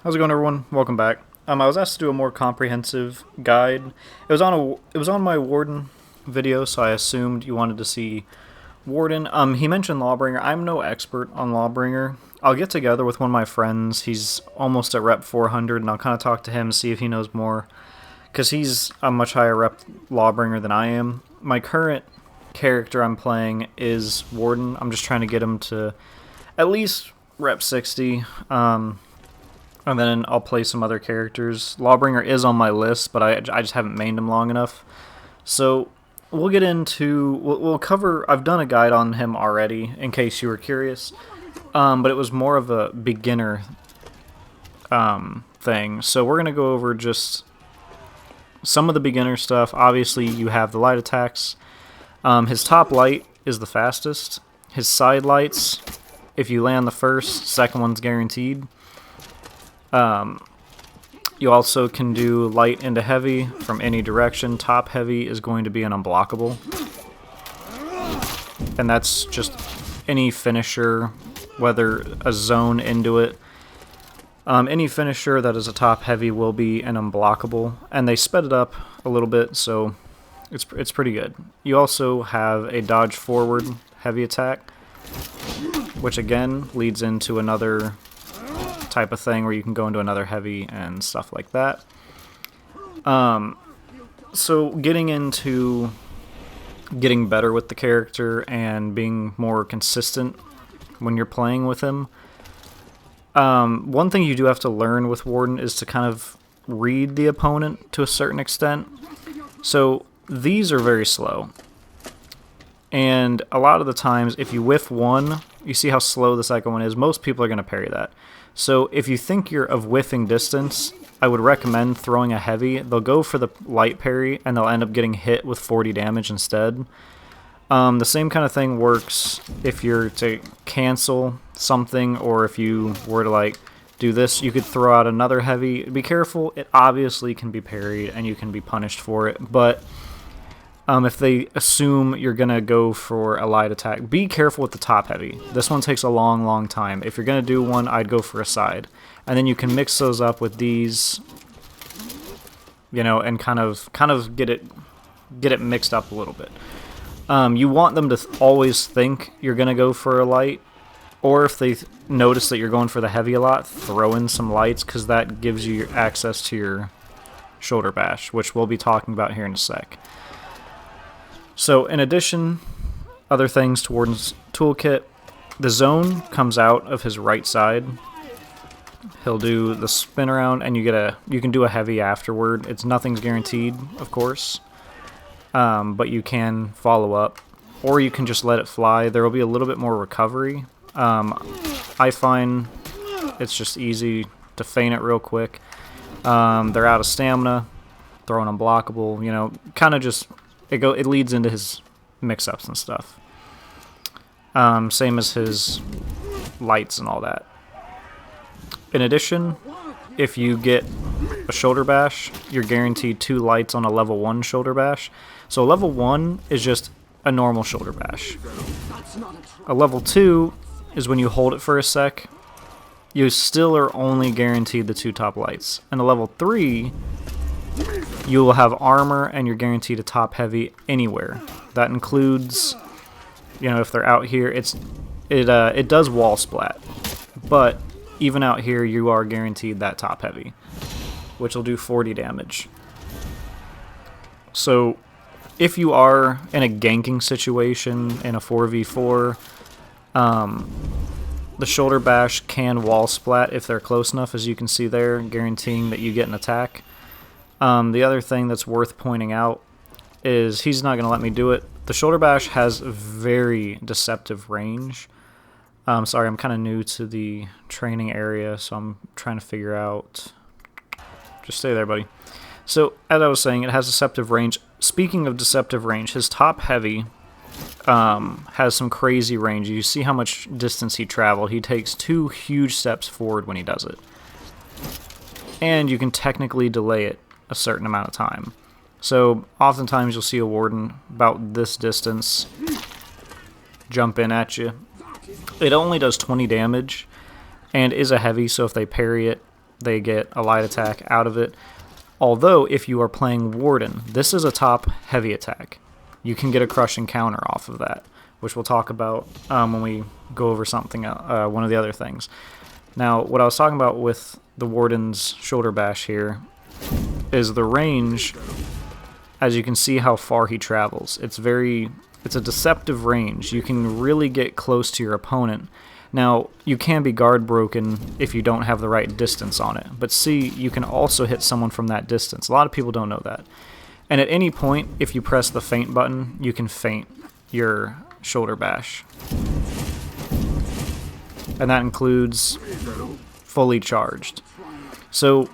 How's it going, everyone? Welcome back. I was asked to do a more comprehensive guide. It was on my Warden video, so I assumed you wanted to see Warden. He mentioned Lawbringer. I'm no expert on Lawbringer. I'll get together with one of my friends. He's almost at rep 400, and I'll kind of talk to him, see if he knows more, because he's a much higher rep Lawbringer than I am. My current character I'm playing is Warden. I'm just trying to get him to at least rep 60. And then I'll play some other characters. Lawbringer is on my list, but I just haven't mained him long enough. So we'll get into... We'll cover... I've done a guide on him already, in case you were curious. But it was more of a beginner thing. So we're going to go over just some of the beginner stuff. Obviously, you have the light attacks. His top light is the fastest. His side lights, if you land the first, second one's guaranteed. You also can do light into heavy from any direction. Top heavy is going to be an unblockable. And that's just any finisher, whether a zone into it. Any finisher that is a top heavy will be an unblockable. And they sped it up a little bit, so it's pretty good. You also have a dodge forward heavy attack, which again leads into another type of thing where you can go into another heavy and stuff like that. So getting into getting better with the character and being more consistent when you're playing with him. One thing you do have to learn with Warden is to kind of read the opponent to a certain extent. So these are very slow. And a lot of the times, if you whiff one, you see how slow the second one is. Most people are going to parry that. So if you think you're of whiffing distance, I would recommend throwing a heavy. They'll go for the light parry, and they'll end up getting hit with 40 damage instead. The same kind of thing works if you're to cancel something, or if you were to like do this, you could throw out another heavy. Be careful, it obviously can be parried, and you can be punished for it, but if they assume you're going to go for a light attack, be careful with the top heavy. This one takes a long time. If you're going to do one, I'd go for a side. And then you can mix those up with these, you know, and kind of get it mixed up a little bit. You want them to always think you're going to go for a light, or if they notice that you're going for the heavy a lot, throw in some lights, because that gives you access to your shoulder bash, which we'll be talking about here in a sec. So, in addition, other things to Warden's toolkit, the zone comes out of his right side. He'll do the spin around, and you can do a heavy afterward. Nothing's guaranteed, of course, but you can follow up, or you can just let it fly. There will be a little bit more recovery. I find it's just easy to feint it real quick. They're out of stamina, throw an unblockable, you know, kind of just... It leads into his mix-ups and stuff. Same as his lights and all that. In addition, if you get a shoulder bash, you're guaranteed 2 lights on a level 1 shoulder bash. So a level 1 is just a normal shoulder bash. A level 2 is when you hold it for a sec. You still are only guaranteed the 2 top lights. And a level 3... you will have armor, and you're guaranteed a top heavy anywhere. That includes, you know, if they're out here, it does wall splat, but even out here, you are guaranteed that top heavy, which will do 40 damage. So, if you are in a ganking situation in a 4v4, the shoulder bash can wall splat if they're close enough, as you can see there, guaranteeing that you get an attack. The other thing that's worth pointing out is he's not going to let me do it. The shoulder bash has very deceptive range. Sorry, I'm kind of new to the training area, so I'm trying to figure out... Just stay there, buddy. So, as I was saying, it has deceptive range. Speaking of deceptive range, his top heavy has some crazy range. You see how much distance he traveled. He takes 2 huge steps forward when he does it. And you can technically delay it a certain amount of time. So oftentimes you'll see a Warden about this distance jump in at you. It only does 20 damage and is a heavy, so if they parry it, they get a light attack out of it. Although, if you are playing Warden, this is a top heavy attack. You can get a crushing counter off of that, which we'll talk about when we go over something, one of the other things. Now, what I was talking about with the Warden's shoulder bash here is the range. As you can see how far he travels. It's a deceptive range. You can really get close to your opponent. Now, you can be guard broken if you don't have the right distance on it. But see, you can also hit someone from that distance. A lot of people don't know that. And at any point, if you press the feint button, you can feint your shoulder bash. And that includes fully charged. So,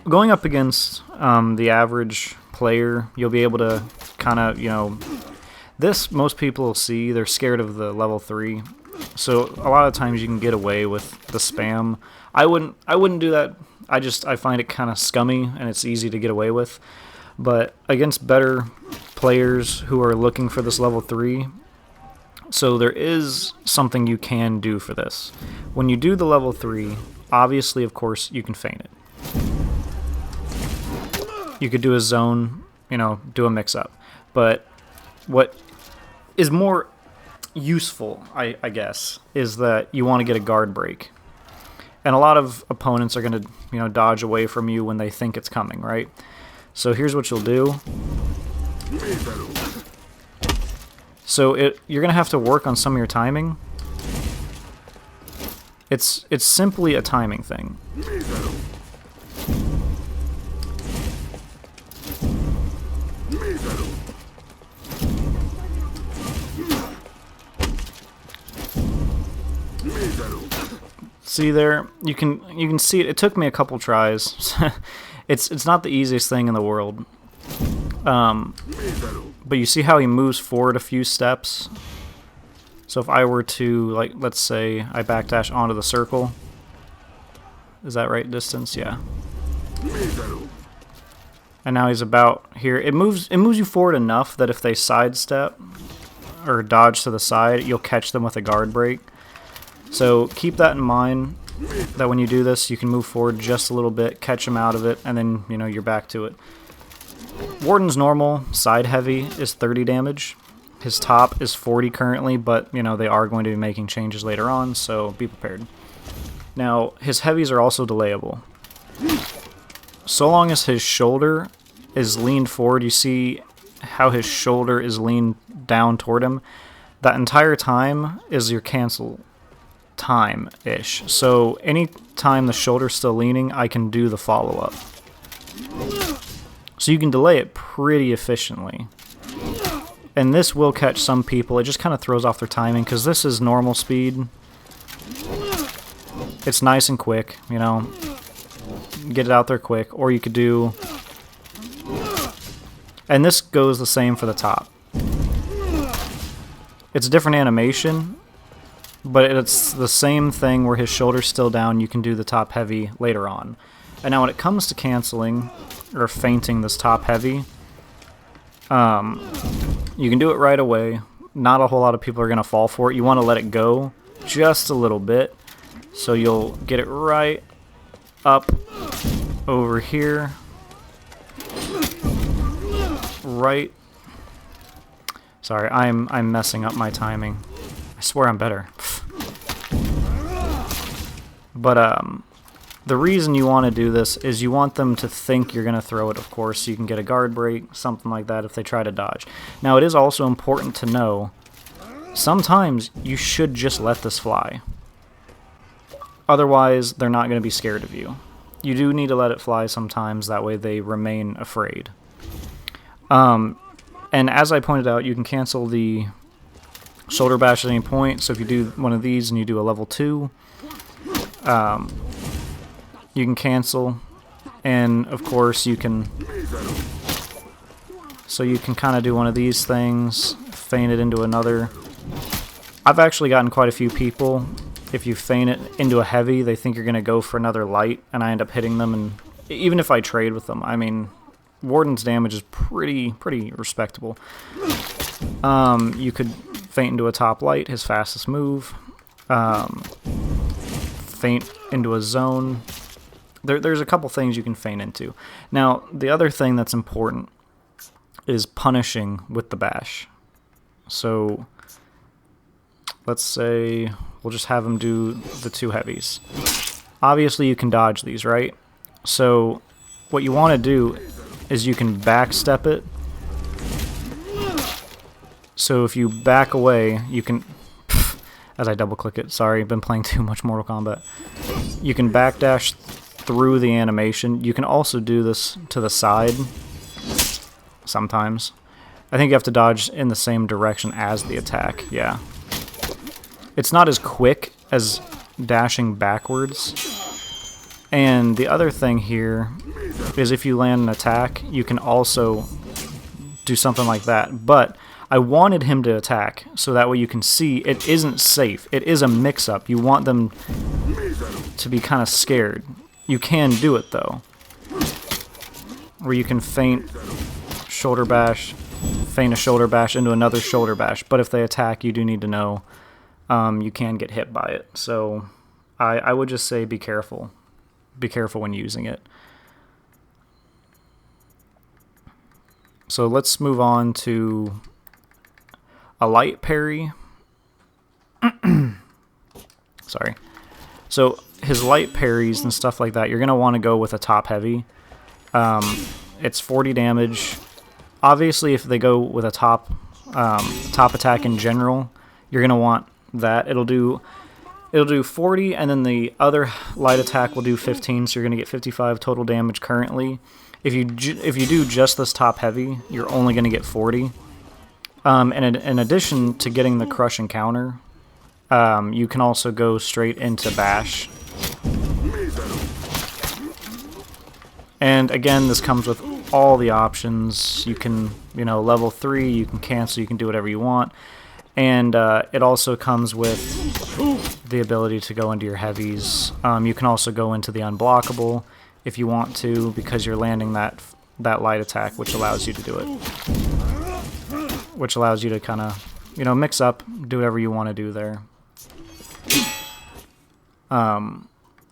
going up against the average player, you'll be able to kind of, this most people will see. They're scared of the level 3. So a lot of times you can get away with the spam. I wouldn't do that. I find it kind of scummy and it's easy to get away with. But against better players who are looking for this level 3, so there is something you can do for this. When you do the level 3, obviously, of course, you can feint it. You could do a zone, do a mix-up. But what is more useful, I guess, is that you want to get a guard break. And a lot of opponents are going to, dodge away from you when they think it's coming, right? So here's what you'll do. So you're going to have to work on some of your timing. It's simply a timing thing. See there, you can see it. It took me a couple tries. It's not the easiest thing in the world. But you see how he moves forward a few steps. So if I were to, let's say I backdash onto the circle. Is that right distance? Yeah. And now he's about here. It moves you forward enough that if they sidestep or dodge to the side, you'll catch them with a guard break. So keep that in mind, that when you do this, you can move forward just a little bit, catch them out of it, and then, you're back to it. Warden's normal side heavy is 30 damage. His top is 40 currently, but, they are going to be making changes later on, so be prepared. Now, his heavies are also delayable. So long as his shoulder is leaned forward, you see how his shoulder is leaned down toward him? That entire time is your cancel time-ish. So anytime the shoulder's still leaning, I can do the follow-up. So you can delay it pretty efficiently. And this will catch some people. It just kind of throws off their timing because this is normal speed. It's nice and quick, Get it out there quick. Or you could do... And this goes the same for the top. It's a different animation, but it's the same thing where his shoulder's still down. You can do the top heavy later on. And now when it comes to canceling or feinting this top heavy, you can do it right away. Not a whole lot of people are going to fall for it. You want to let it go just a little bit. So you'll get it right up over here. Right. Sorry, I'm messing up my timing. I swear I'm better. But the reason you want to do this is you want them to think you're going to throw it, of course, so you can get a guard break, something like that if they try to dodge. Now, it is also important to know, sometimes you should just let this fly. Otherwise, they're not going to be scared of you. You do need to let it fly sometimes, that way they remain afraid. And as I pointed out, you can cancel the shoulder bash at any point. So if you do one of these and you do a level 2, you can cancel. And of course you can... So you can kind of do one of these things, feint it into another. I've actually gotten quite a few people, if you feint it into a heavy, they think you're going to go for another light, and I end up hitting them. And even if I trade with them, I mean... Warden's damage is pretty respectable. You could feint into a top light, his fastest move. Feint into a zone. there's a couple things you can feint into. Now, the other thing that's important is punishing with the bash. So let's say we'll just have him do the 2 heavies. Obviously, you can dodge these, right? So what you want to do is you can backstep it. So if you back away, you can... As I double-click it, sorry, I've been playing too much Mortal Kombat. You can backdash through the animation. You can also do this to the side sometimes. I think you have to dodge in the same direction as the attack, yeah. It's not as quick as dashing backwards. And the other thing here is if you land an attack, you can also do something like that. But I wanted him to attack, so that way you can see it isn't safe. It is a mix-up. You want them to be kind of scared. You can do it, though. Where you can feint shoulder bash, feint a shoulder bash into another shoulder bash. But if they attack, you do need to know you can get hit by it. So I would just say be careful. Be careful when using it. So let's move on to a light parry. Sorry. So his light parries and stuff like that, you're going to want to go with a top heavy. It's 40 damage. Obviously, if they go with a top attack in general, you're going to want that. It'll do 40, and then the other light attack will do 15, so you're going to get 55 total damage currently. If you do just this top heavy, you're only going to get 40. And in addition to getting the crush and counter, you can also go straight into bash. And again, this comes with all the options. You can, level 3, you can cancel, you can do whatever you want. And it also comes with the ability to go into your heavies. You can also go into the unblockable if you want to, because you're landing that light attack, which allows you to do it. Which allows you to kind of, mix up, do whatever you want to do there. And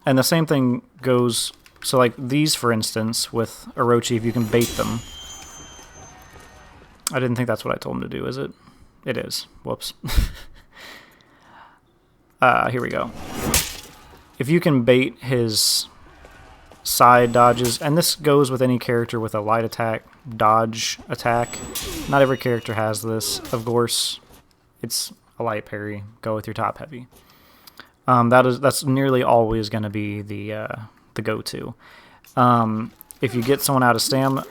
the same thing goes, so like these, for instance, with Orochi, if you can bait them. I didn't think that's what I told him to do, is it? It is. Whoops. Here we go. If you can bait his side dodges, and this goes with any character with a light attack, dodge attack. Not every character has this, of course. It's a light parry. Go with your top heavy. That's nearly always going to be the go-to. If you get someone out of stamina,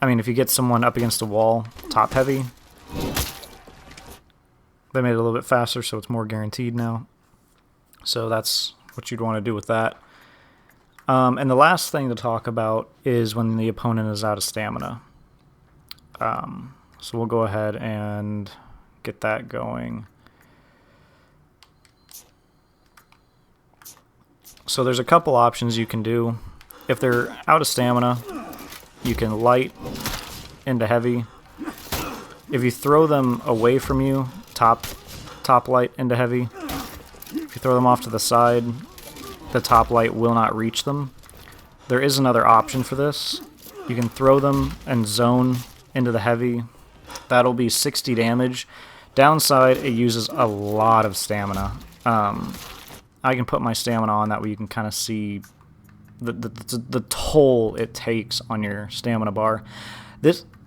if you get someone up against a wall, top heavy. They made it a little bit faster, so it's more guaranteed now. So that's what you'd want to do with that. And the last thing to talk about is when the opponent is out of stamina. So we'll go ahead and get that going. So there's a couple options you can do. If they're out of stamina, you can light into heavy. If you throw them away from you, top light into heavy. If you throw them off to the side, the top light will not reach them. There is another option for this. You can throw them and zone into the heavy. That'll be 60 damage. Downside, it uses a lot of stamina. I can put my stamina on, that way you can kind of see the toll it takes on your stamina bar.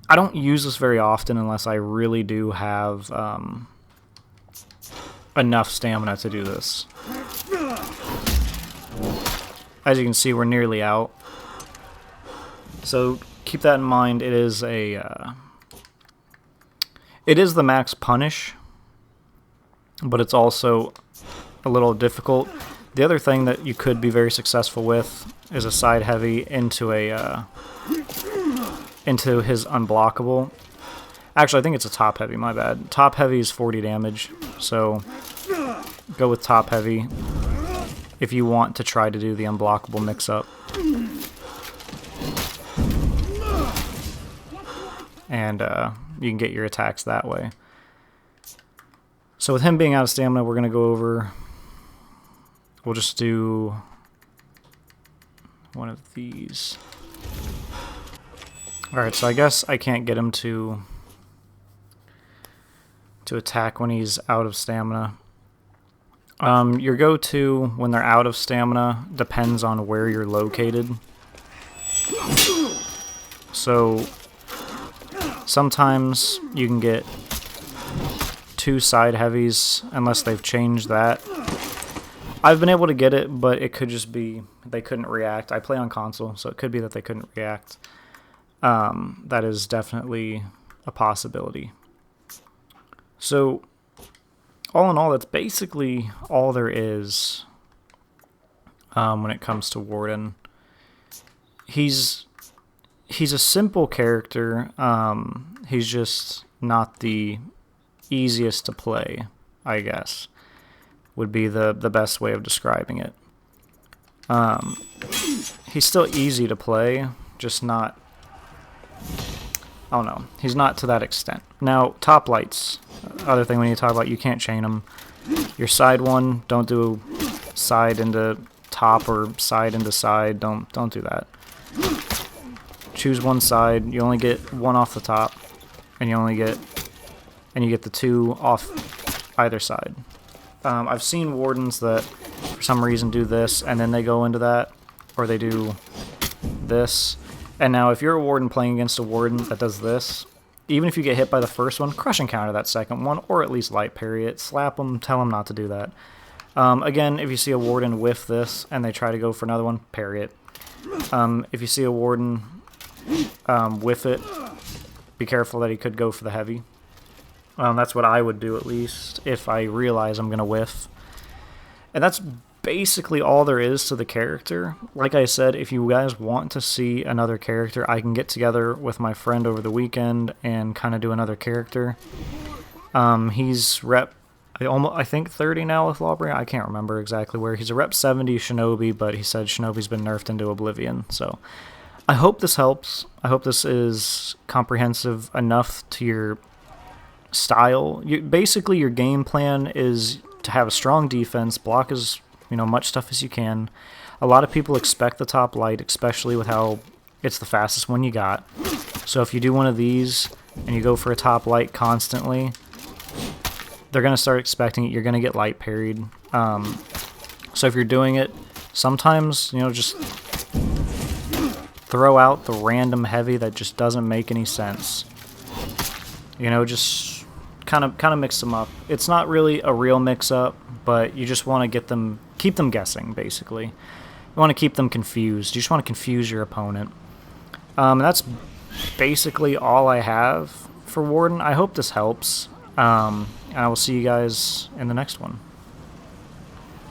I don't use this very often unless I really do have enough stamina to do this. As you can see, we're nearly out. So keep that in mind. It is the max punish, but it's also a little difficult. The other thing that you could be very successful with is a side heavy into his unblockable. Actually, I think it's a top heavy, my bad. Top heavy is 40 damage, so go with top heavy if you want to try to do the unblockable mix-up. And you can get your attacks that way. So with him being out of stamina, we're going to go over... We'll just do one of these. Alright, so I guess I can't get him to attack when he's out of stamina. Your go-to when they're out of stamina depends on where you're located. So sometimes you can get 2 side heavies unless they've changed that. I've been able to get it, but it could just be they couldn't react. I play on console, so it could be that they couldn't react. That is definitely a possibility. So all in all, that's basically all there is when it comes to Warden. He's a simple character. He's just not the easiest to play, I guess, would be the best way of describing it. He's still easy to play, just not, I don't know, he's not to that extent. Now, top lights, other thing we need to talk about, you can't chain them. Your side one, don't do side into top or side into side, don't do that. Choose one side, you only get one off the top, and you get the 2 off either side. I've seen Wardens that for some reason do this and then they go into that, or they do this. And now if you're a Warden playing against a Warden that does this, even if you get hit by the first one, crush and counter that second one, or at least light parry it, slap them, tell them not to do that. Again, if you see a Warden whiff this and they try to go for another one, parry it. If you see a Warden whiff it, be careful that he could go for the heavy. That's what I would do, at least, if I realize I'm going to whiff. And that's basically all there is to the character. Like I said, if you guys want to see another character, I can get together with my friend over the weekend and kind of do another character. He's rep, I think 30 now with Lawbringer. I can't remember exactly where. He's a rep 70 Shinobi, but he said Shinobi's been nerfed into oblivion. So I hope this helps. I hope this is comprehensive enough to your style. Basically, your game plan is to have a strong defense, block as much stuff as you can. A lot of people expect the top light, especially with how it's the fastest one you got. So if you do one of these and you go for a top light constantly, they're going to start expecting it. You're going to get light parried. So if you're doing it, sometimes just throw out the random heavy that just doesn't make any sense. Just kind of mix them up. It's not really a real mix-up, but you just want to keep them guessing, basically. You want to keep them confused. You just want to confuse your opponent. That's basically all I have for Warden. I hope this helps, and I will see you guys in the next one.